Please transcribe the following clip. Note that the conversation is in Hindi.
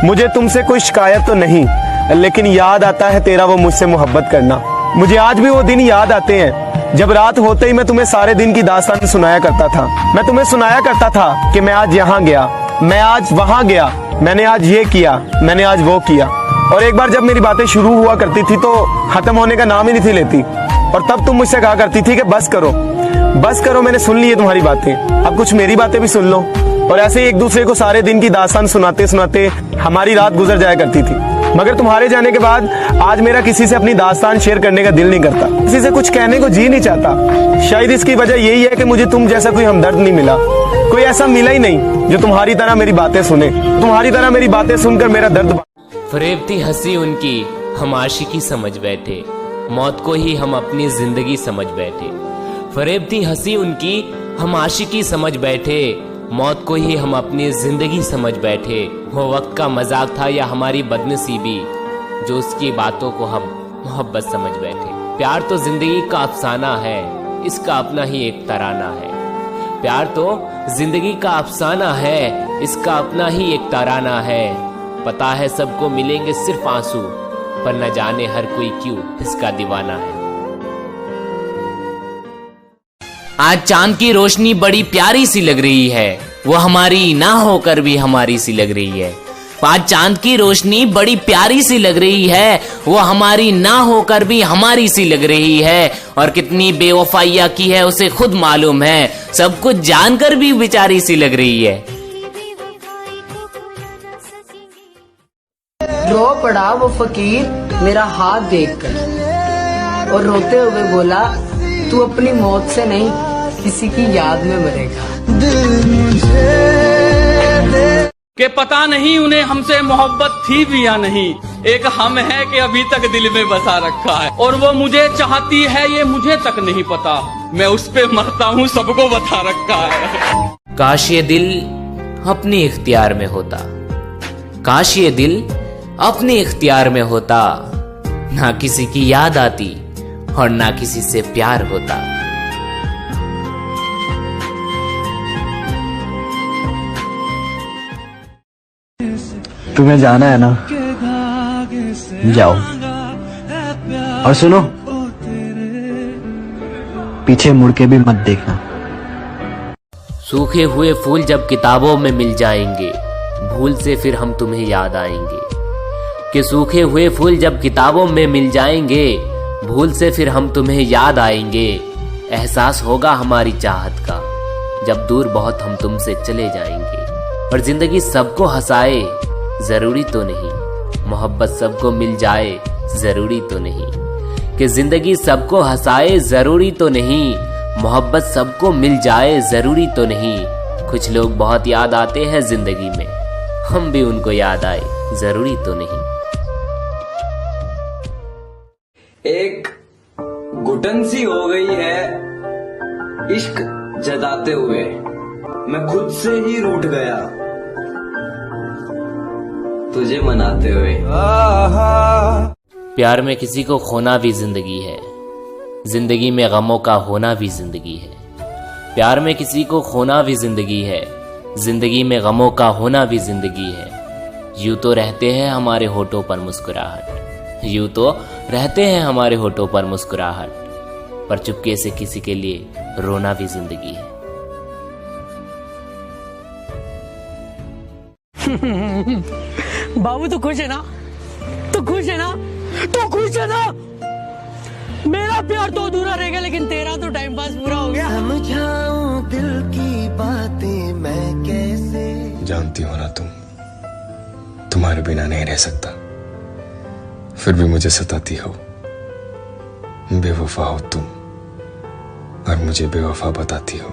मुझे तुमसे कोई शिकायत तो नहीं, लेकिन याद आता है तेरा वो मुझसे मोहब्बत करना। मुझे आज भी वो दिन याद आते हैं जब रात होते ही मैं तुम्हें सारे दिन की दास्तान सुनाया करता था। मैं तुम्हें सुनाया करता था कि मैं आज यहाँ गया, मैं आज वहां गया, मैंने आज ये किया, मैंने आज वो किया। और एक बार जब मेरी बातें शुरू हुआ करती थी तो खत्म होने का नाम ही नहीं थी लेती, और तब तुम मुझसे कहा करती थी कि बस करो बस करो, मैंने सुन ली है तुम्हारी बातें, अब कुछ मेरी बातें भी सुन लो। और ऐसे ही एक दूसरे को सारे दिन की दास्तान सुनाते सुनाते हमारी रात गुजर जाया करती थी। मगर तुम्हारे जाने के बाद आज मेरा किसी से अपनी दास्तान शेयर करने का दिल नहीं करता, किसी से कुछ कहने को जी नहीं चाहता। शायद इसकी वजह यही है कि मुझे तुम जैसा कोई हमदर्द नहीं मिला, कोई ऐसा मिला ही नहीं जो तुम्हारी तरह मेरी बातें सुने, तुम्हारी तरह मेरी बातें सुनकर मेरा दर्द। फरेब थी हंसी उनकी, हम आशिकी समझ बैठे, मौत को ही हम अपनी जिंदगी समझ बैठे। फरेब थी हंसी उनकी, हम आशिकी समझ बैठे, मौत को ही हम अपनी जिंदगी समझ बैठे। वो वक्त का मजाक था या हमारी बदनसीबी, जो उसकी बातों को हम मोहब्बत समझ बैठे। प्यार तो जिंदगी का अफसाना है, इसका अपना ही एक तराना है। प्यार तो जिंदगी का अफसाना है, इसका अपना ही एक तराना है। पता है सबको मिलेंगे सिर्फ आंसू, पर न जाने हर कोई क्यों इसका दीवाना है। आज चांद की रोशनी बड़ी प्यारी सी लग रही है, वो हमारी ना होकर भी हमारी सी लग रही है। आज चांद की रोशनी बड़ी प्यारी सी लग रही है, वो हमारी ना होकर भी हमारी सी लग रही है। और कितनी बेवफाइयां की है उसे खुद मालूम है, सब कुछ जानकर भी बेचारी सी लग रही है। रो पड़ा वो फकीर मेरा हाथ देखकर, और रोते हुए बोला तू अपनी मौत से नहीं किसी की याद में मरेगा। के पता नहीं उन्हें हमसे मोहब्बत थी भी या नहीं, एक हम है कि अभी तक दिल में बसा रखा है, और वो मुझे चाहती है ये मुझे तक नहीं पता, मैं उस पे मरता हूँ सबको बता रखा है। काश ये दिल अपने इख्तियार में होता, काश ये दिल अपने इख्तियार में होता, ना किसी की याद आती और ना किसी से प्यार होता। तुम्हें जाना है ना, जाओ। और सुनो, पीछे मुड़ के भी मत देखना। सूखे हुए फूल जब किताबों में मिल जाएंगे, भूल से फिर हम तुम्हें याद आएंगे। कि सूखे हुए फूल जब किताबों में मिल जाएंगे, भूल से फिर हम तुम्हें याद आएंगे। एहसास होगा हमारी चाहत का, जब दूर बहुत हम तुमसे चले जाएंगे। और जिंदगी सबको हंसाए जरूरी तो नहीं, मोहब्बत सबको मिल जाए जरूरी तो नहीं। कि जिंदगी सबको हंसाए जरूरी तो नहीं, मोहब्बत सबको मिल जाए जरूरी तो नहीं। कुछ लोग बहुत याद आते हैं जिंदगी में, हम भी उनको याद आए जरूरी तो नहीं। एक घुटन सी हो गई है इश्क जताते हुए, मैं खुद से ही रूठ गया तुझे मनाते हुए। प्यार में किसी को खोना भी जिंदगी है, जिंदगी में गमों का होना भी जिंदगी है। प्यार में किसी को खोना भी जिंदगी है, जिंदगी में गमों का होना भी जिंदगी है। यूं तो रहते हैं हमारे होठों पर मुस्कुराहट, यूं तो रहते हैं हमारे होठों पर मुस्कुराहट, पर चुपके से किसी के लिए रोना भी जिंदगी है। बाबू तो खुश है ना, तो खुश है ना, तो खुश है ना। मेरा प्यार तो अधूरा रहेगा, लेकिन तेरा तो टाइम पास पूरा हो गया। समझाऊं दिल की बातें मैं कैसे। जानती हो ना तुम, तुम्हारे बिना नहीं रह सकता, फिर भी मुझे सताती हो। बेवफा हो तुम और मुझे बेवफा बताती हो।